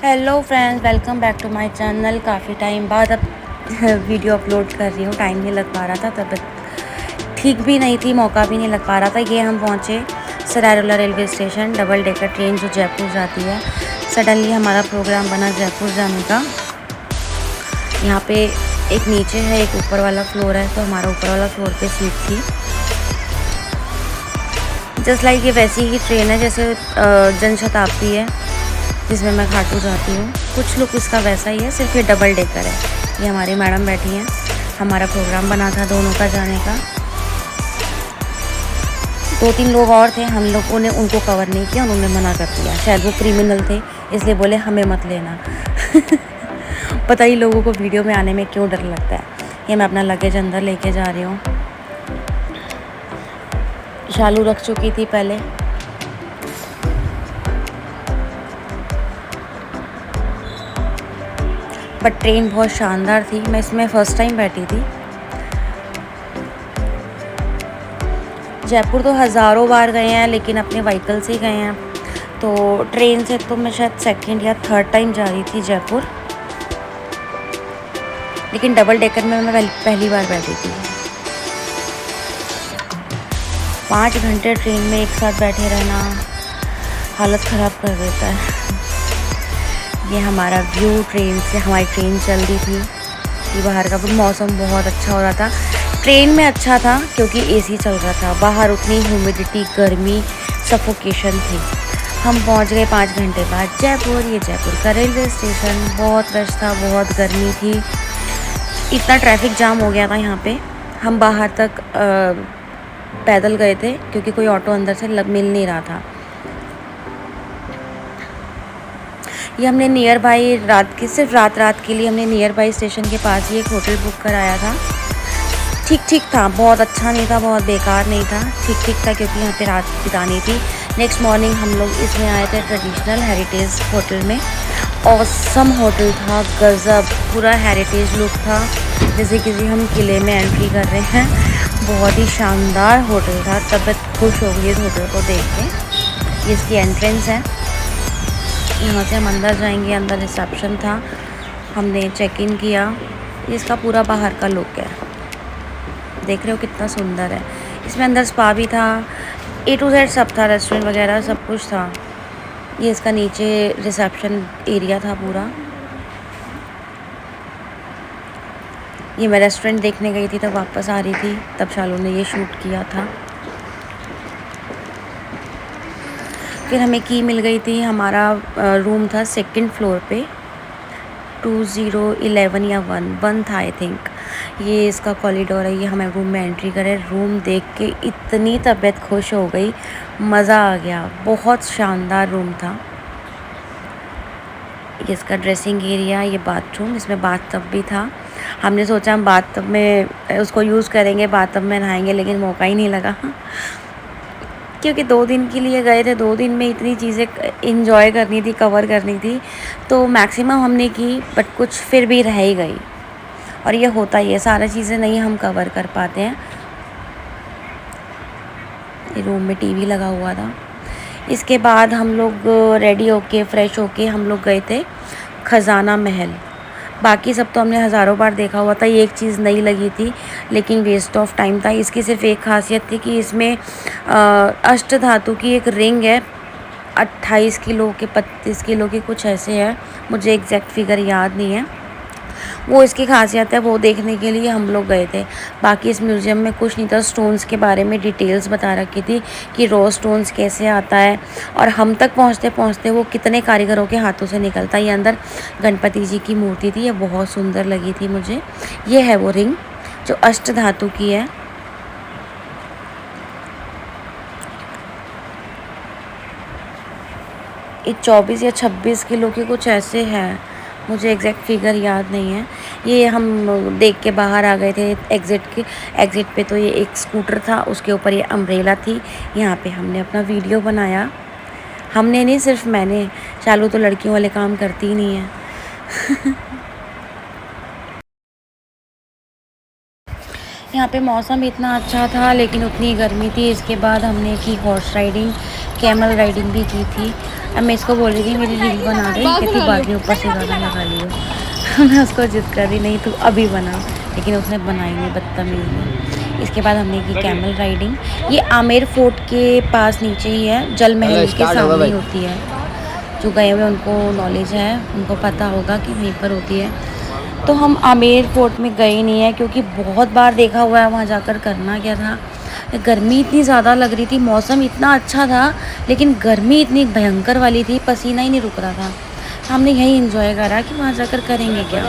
Hello friends, welcome back to my channel. काफ़ी time बाद अब वीडियो अपलोड कर रही हूँ। टाइम नहीं लग पा रहा था, तबीयत ठीक भी नहीं थी, मौका भी नहीं लग पा रहा था। ये हम पहुँचे सरायरोला railway station, double decker train जो जयपुर जाती है। सडनली हमारा प्रोग्राम बना जयपुर जाने का। यहाँ पे एक नीचे है, एक ऊपर वाला फ्लोर है, तो हमारा ऊपर वाला फ्लोर पे सीट थी। जस्ट लाइक ये वैसी ही ट्रेन है जैसे जनशताब्दी है जिसमें मैं खाटू जाती हूँ। कुछ लुक इसका वैसा ही है, सिर्फ ये डबल डेकर है। ये हमारी मैडम बैठी हैं। हमारा प्रोग्राम बना था दोनों का जाने का। 2-3 लोग और थे, हम लोगों ने उनको कवर नहीं किया, उन्होंने मना कर दिया। शायद वो क्रिमिनल थे, इसलिए बोले हमें मत लेना। पता ही लोगों को वीडियो में आने में क्यों डर लगता है। ये मैं अपना लगेज अंदर लेके जा रही हूँ। शालू रख चुकी थी पहले। बट ट्रेन बहुत शानदार थी। मैं इसमें फ़र्स्ट टाइम बैठी थी। जयपुर तो हज़ारों बार गए हैं, लेकिन अपने व्हीकल से ही गए हैं। तो ट्रेन से तो मैं शायद सेकंड या थर्ड टाइम जा रही थी जयपुर, लेकिन डबल डेकर में मैं पहली बार बैठी थी। 5 घंटे ट्रेन में एक साथ बैठे रहना हालत ख़राब कर देता है। ये हमारा व्यू ट्रेन से, हमारी ट्रेन चल रही थी। ये बाहर का मौसम बहुत अच्छा हो रहा था। ट्रेन में अच्छा था क्योंकि एसी चल रहा था। बाहर उतनी ह्यूमिडिटी, गर्मी, सफोकेशन थी। हम पहुंच गए 5 घंटे बाद जयपुर। ये जयपुर का रेलवे स्टेशन। बहुत रश था, बहुत गर्मी थी, इतना ट्रैफिक जाम हो गया था यहाँ पे। हम बाहर तक पैदल गए थे क्योंकि कोई ऑटो अंदर से मिल नहीं रहा था। ये हमने नियर बाई सिर्फ रात के लिए हमने नियर बाई स्टेशन के पास ही एक होटल बुक कराया था। ठीक ठीक था, बहुत अच्छा नहीं था, बहुत बेकार नहीं था, ठीक ठीक था, क्योंकि यहाँ पे रात बितानी थी। नेक्स्ट मॉर्निंग हम लोग इसमें आए थे, ट्रेडिशनल हेरिटेज होटल में। ऑसम होटल था, गज़ब, पूरा हेरिटेज लुक था, जैसे किसी हम किले में एंट्री कर रहे हैं। बहुत ही शानदार होटल था। तबीयत खुश हो गई इस होटल को देख के। ये इसकी एंट्रेंस है। यहाँ से हम अंदर जाएंगे। अंदर रिसेप्शन था, हमने चेक इन किया। इसका पूरा बाहर का लुक है, देख रहे हो कितना सुंदर है। इसमें अंदर स्पा भी था, A to Z सब था, रेस्टोरेंट वगैरह सब कुछ था। ये इसका नीचे रिसेप्शन एरिया था पूरा। ये मैं रेस्टोरेंट देखने गई थी, तब वापस आ रही थी, तब शालू ने ये शूट किया था। फिर हमें की मिल गई थी। हमारा रूम था सेकंड फ्लोर पे, 2011 या 1 था आई थिंक। ये इसका कॉरिडोर है। ये हमें रूम में एंट्री करे, रूम देख के इतनी तबीयत खुश हो गई, मज़ा आ गया। बहुत शानदार रूम था। ये इसका ड्रेसिंग एरिया, ये बाथरूम, इसमें बाथटब भी था। हमने सोचा हम बाथटब में उसको यूज़ करेंगे, बाथटब में नहाएंगे, लेकिन मौका ही नहीं लगा क्योंकि 2 दिन के लिए गए थे। 2 दिन में इतनी चीज़ें इंजॉय करनी थी, कवर करनी थी, तो मैक्सिमम हमने की, बट कुछ फिर भी रह ही गई। और ये होता ही है, सारी चीज़ें नहीं हम कवर कर पाते हैं। ये रूम में टीवी लगा हुआ था। इसके बाद हम लोग रेडी होके, फ्रेश होके हम लोग गए थे खजाना महल। बाकी सब तो हमने हज़ारों बार देखा हुआ था। ये एक चीज़ नई लगी थी, लेकिन वेस्ट ऑफ टाइम था। इसकी सिर्फ एक खासियत थी कि इसमें अष्ट धातु की एक रिंग है, 28 किलो के 32 किलो की कुछ ऐसे है, मुझे एग्जैक्ट फिगर याद नहीं है। वो इसकी खासियत है, वो देखने के लिए हम लोग गए थे। बाकी इस म्यूज़ियम में कुछ नहीं था। स्टोन्स के बारे में डिटेल्स बता रखी थी कि रॉ स्टोन्स कैसे आता है, और हम तक पहुंचते पहुंचते वो कितने कारीगरों के हाथों से निकलता है। ये अंदर गणपति जी की मूर्ति थी, ये बहुत सुंदर लगी थी मुझे। ये है वो रिंग जो अष्ट धातु की है। ये 24 या 26 किलो की कुछ ऐसे है, मुझे एग्जैक्ट फिगर याद नहीं है। ये हम देख के बाहर आ गए थे एग्ज़िट पे। तो ये एक स्कूटर था, उसके ऊपर ये अम्ब्रेला थी। यहाँ पे हमने अपना वीडियो बनाया। हमने नहीं, सिर्फ मैंने। चालू तो लड़कियों वाले काम करती ही नहीं है। यहाँ पे मौसम इतना अच्छा था, लेकिन उतनी गर्मी थी। इसके बाद हमने की हॉर्स राइडिंग। कैमल राइडिंग भी की थी। अब मैं इसको बोल रही थी मेरी रील बना दे, कहती बाद में ऊपर से ज़्यादा लगा लियो। मैं उसको जिद कर रही नहीं तू अभी बना, लेकिन उसने बनाई नहीं, बदतमीज़ ने। इसके बाद हमने की कैमल राइडिंग। ये आमेर फोर्ट के पास नीचे ही है, जल महल के सामने होती है। जो गए हुए उनको नॉलेज है, उनको पता होगा कि वहीं पर होती है। तो हम आमेर फोर्ट में गए नहीं हैं क्योंकि बहुत बार देखा हुआ है, वहाँ जाकर करना क्या था। गर्मी इतनी ज़्यादा लग रही थी, मौसम इतना अच्छा था लेकिन गर्मी इतनी भयंकर वाली थी, पसीना ही नहीं रुक रहा था। हमने यही इंजॉय करा कि वहाँ जाकर करेंगे क्या।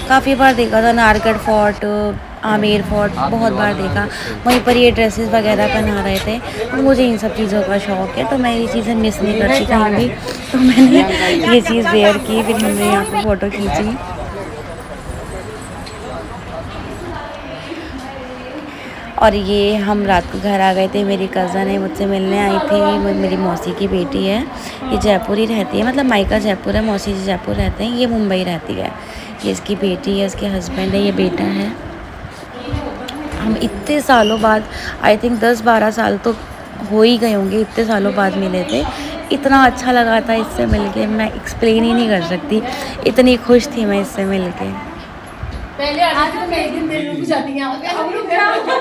काफ़ी बार देखा था, नाहरगढ़ फोर्ट, आमेर फोर्ट बहुत बार देखा। वहीं पर ये ड्रेसेस वगैरह पहना रहे थे, तो मुझे इन सब चीज़ों का शौक़ है, तो मैं ये चीज़ें मिस नहीं करती कहीं भी। तो मैंने ये चीज़ वेयर की, फिर हमने यहाँ पर फ़ोटो खींची। और ये हम रात को घर आ गए थे। मेरी कज़न है, मुझसे मिलने आई थी, मेरी मौसी की बेटी है। ये जयपुर ही रहती है, मतलब मायका जयपुर है, मौसी जी जयपुर रहते हैं, ये मुंबई रहती है। ये इसकी बेटी है, इसके हस्बैंड है, ये बेटा है। हम इतने सालों बाद, आई थिंक 10-12 साल तो हो ही गए होंगे, इतने सालों बाद मिले थे। इतना अच्छा लगा था इससे मिलके, मैं एक्सप्लेन ही नहीं कर सकती, इतनी खुश थी मैं इससे मिलके। पहले आज तो मैं एक दिन देर रुक जाती हूँ, हम लोग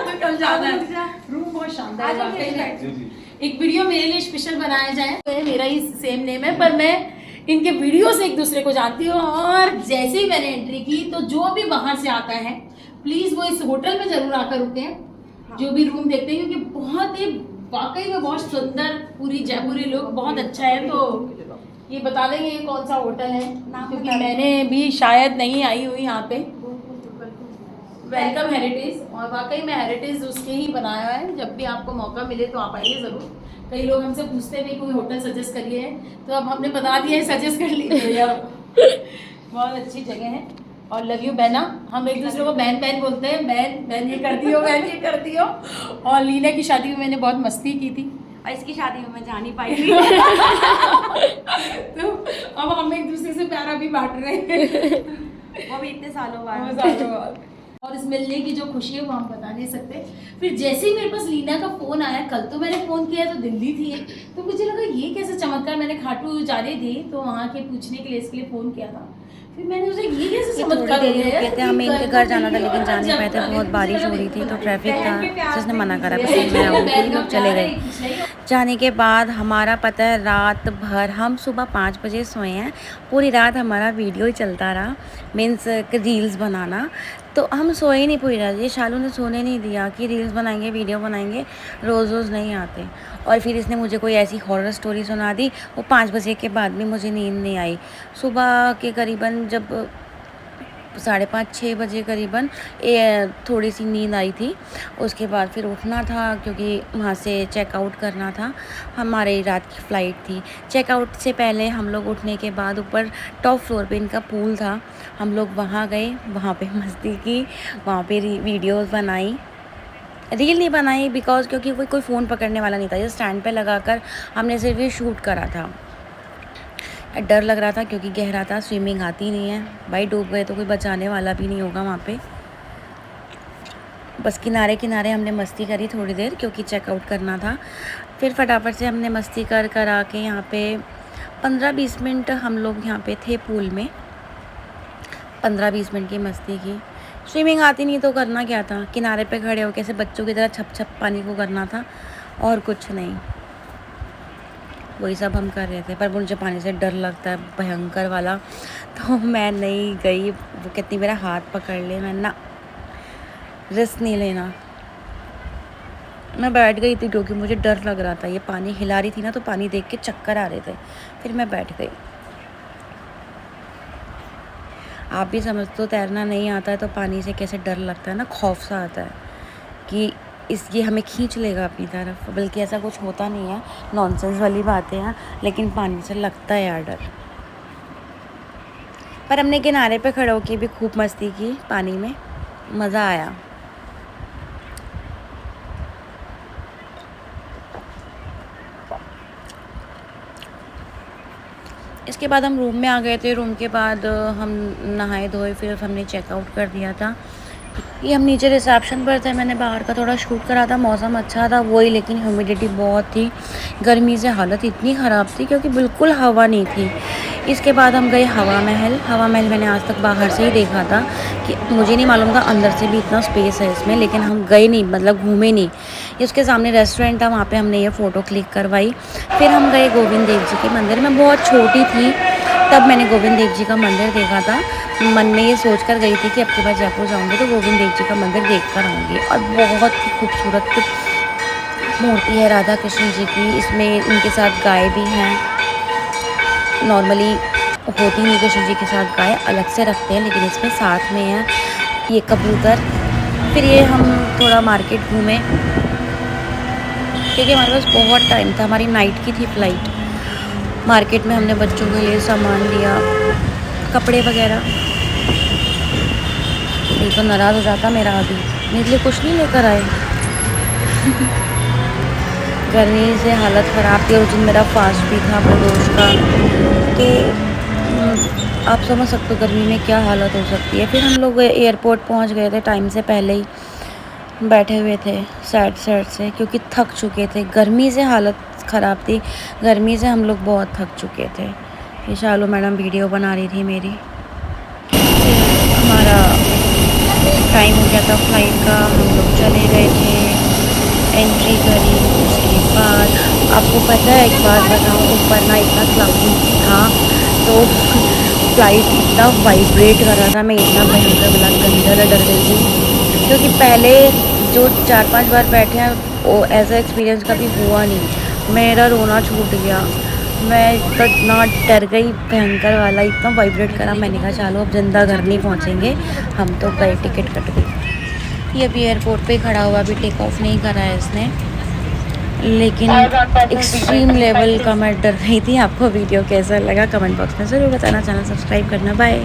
तो कल जाना है। रूम बहुत शानदार है वाकई में। एक वीडियो मेरे लिए स्पेशल बनाया जाए, तो मेरा ही सेम नेम है, पर मैं इनके वीडियो से एक दूसरे को जानती हूँ। और जैसे ही मैंने एंट्री की तो जो भी बाहर से आता है प्लीज वो इस होटल में जरूर आकर रुके, जो भी रूम देखते हैं, क्योंकि बहुत ही वाकई में बहुत सुंदर, पूरी जयपुरी लुक बहुत अच्छा है। तो ये बता देंगे ये कौन सा होटल है, क्योंकि मैंने भी शायद नहीं आई हुई यहाँ पे। वेलकम हेरिटेज, और वाकई में हेरिटेज उसके ही बनाया है। जब भी आपको मौका मिले तो आप आइए ज़रूर। कई लोग हमसे पूछते हैं कोई होटल सजेस्ट करिए, तो अब हमने बता दिया है, सजेस्ट कर लीजिए। बहुत अच्छी जगह है। और लव यू बहना, हम एक दूसरे को बहन बहन बोलते हैं, बहन बहन ये कर दियो, बहन ये कर दियो। और लीना की शादी में मैंने बहुत मस्ती की थी, और इसकी शादी में मैं जा नहीं पाई थी। तो अब हम एक दूसरे से प्यारा भी बांट रहे हैं, वो भी इतने सालों बाद। और इस मिलने की जो खुशी है वो हम बता नहीं सकते। फिर जैसे ही मेरे पास लीना का फ़ोन आया, कल तो मैंने फ़ोन किया तो दिल्ली थी, तो मुझे लगा ये कैसे चमत्कार। मैंने खाटू जा रही थी तो वहाँ के पूछने के लिए इसके लिए फ़ोन किया था। फिर मैंने उसे ये कैसे चमत्कार हो गया, हमें इनके घर जाना था लेकिन जा नहीं पाए थे, बहुत बारिश हो रही थी तो ट्रैफिक था, जिसने मना करा तो चले गए। जाने के बाद हमारा पता है रात भर, हम सुबह 5 बजे सोए हैं, पूरी रात हमारा वीडियो ही चलता रहा, मीन्स रील्स बनाना। तो हम सोए नहीं पूरी रात, ये शालू ने सोने नहीं दिया कि रील्स बनाएंगे, वीडियो बनाएंगे, रोज़ रोज़ नहीं आते। और फिर इसने मुझे कोई ऐसी हॉरर स्टोरी सुना दी, वो 5 बजे के बाद भी मुझे नींद नहीं आई। सुबह के करीबन जब 5:30-6 बजे करीबन थोड़ी सी नींद आई थी। उसके बाद फिर उठना था क्योंकि वहाँ से चेकआउट करना था, हमारी रात की फ़्लाइट थी। चेकआउट से पहले हम लोग उठने के बाद ऊपर टॉप फ्लोर पे इनका पूल था, हम लोग वहाँ गए, वहाँ पे मस्ती की, वहाँ पे वीडियोज़ बनाई। रील नहीं बनाई बिकॉज़ क्योंकि कोई फ़ोन पकड़ने वाला नहीं था, ये स्टैंड पे लगाकर हमने सिर्फ ये शूट करा था। डर लग रहा था क्योंकि गहरा था, स्विमिंग आती नहीं है भाई, डूब गए तो कोई बचाने वाला भी नहीं होगा वहाँ पे। बस किनारे किनारे हमने मस्ती करी थोड़ी देर क्योंकि चेकआउट करना था। फिर फटाफट से हमने मस्ती कर आके यहाँ पे 15-20 मिनट हम लोग यहाँ पे थे पूल में, 15-20 मिनट की मस्ती की। स्विमिंग आती नहीं तो करना क्या था, किनारे पे खड़े होकर ऐसे बच्चों की तरह छप छप पानी को करना था और कुछ नहीं, वही सब हम कर रहे थे। पर मुझे पानी से डर लगता है भयंकर वाला, तो मैं नहीं गई। वो कितनी मेरा हाथ पकड़ ले, मैं ना रिस्क नहीं लेना, मैं बैठ गई थी क्योंकि मुझे डर लग रहा था। ये पानी हिला रही थी ना तो पानी देख के चक्कर आ रहे थे, फिर मैं बैठ गई। आप भी समझते हो तैरना नहीं आता है तो पानी से कैसे डर लगता है ना, खौफ सा आता है कि ये हमें खींच लेगा अपनी तरफ, बल्कि ऐसा कुछ होता नहीं है, नॉनसेंस वाली बातें हैं, लेकिन पानी से लगता है यार डर। पर हमने किनारे पे खड़े होके भी खूब मस्ती की, पानी में मज़ा आया। इसके बाद हम रूम में आ गए थे। रूम के बाद हम नहाए धोए, फिर हमने चेकआउट कर दिया था ये हम नीचे रिसेप्शन पर थे, मैंने बाहर का थोड़ा शूट करा था, मौसम अच्छा था वही, लेकिन ह्यूमिडिटी बहुत थी, गर्मी से हालत इतनी ख़राब थी क्योंकि बिल्कुल हवा नहीं थी। इसके बाद हम गए हवा महल। हवा महल मैंने आज तक बाहर से ही देखा था, कि मुझे नहीं मालूम था अंदर से भी इतना स्पेस है इसमें, लेकिन हम गए नहीं, मतलब घूमे नहीं। ये उसके सामने रेस्टोरेंट था, वहाँ पे हमने ये फ़ोटो क्लिक करवाई। फिर हम गए गोविंद देव जी के मंदिर। मैं बहुत छोटी थी तब मैंने गोविंद देव जी का मंदिर देखा था। मन में ये सोच कर गई थी कि अब के बाद जयपुर जाऊँगी तो गोविंद देव जी का मंदिर देख कर आऊँगी। और बहुत ही खूबसूरत मूर्ति है राधा कृष्ण जी की। इसमें इनके साथ गाय भी हैं। नॉर्मली होती नहीं कृष्ण जी के साथ गाय, अलग से रखते हैं, लेकिन इसमें साथ में है ये कबूतर। फिर ये हम थोड़ा मार्केट घूमे क्योंकि हमारे पास बहुत टाइम था, हमारी नाइट की थी फ़्लाइट। मार्केट में हमने बच्चों के लिए सामान लिया, कपड़े वगैरह। ये तो नाराज़ हो जाता मेरा अभी, मेरे लिए कुछ नहीं लेकर आए। गर्मी से हालत ख़राब थी और उस दिन मेरा फास्ट भी था प्रदोष का, तो आप समझ सकते हो गर्मी में क्या हालत हो सकती है। फिर हम लोग एयरपोर्ट पहुंच गए थे टाइम से पहले ही, बैठे हुए थे सैड से क्योंकि थक चुके थे, गर्मी से हालत ख़राब थी। गर्मी से हम लोग बहुत थक चुके थे। ये शालू मैडम वीडियो बना रही थी मेरी। हमारा टाइम हो गया था फ्लाइट का, हम लोग चले गए थे, एंट्री करी। उसके बाद आपको पता है, एक बात बताऊँ, ऊपर ना इतना क्लाउडी था तो फ्लाइट इतना वाइब्रेट कर रहा था, मैं इतना भयंकर बला गंदा डर गई थी क्योंकि पहले जो 4-5 बार बैठे हैं वो ऐसा एक्सपीरियंस कभी हुआ नहीं। मेरा रोना छूट गया, मैं इतना डर गई, भयंकर वाला इतना वाइब्रेट करा। मैंने कहा चलो अब जिंदा घर नहीं पहुंचेंगे। हम तो गए, टिकट कट गई। ये अभी एयरपोर्ट पे खड़ा हुआ, अभी टेक ऑफ नहीं करा है इसने, लेकिन एक्सट्रीम लेवल का मैं डर रही थी। आपको वीडियो कैसा लगा कमेंट बॉक्स में ज़रूर बताना, चैनल सब्सक्राइब करना। बाय।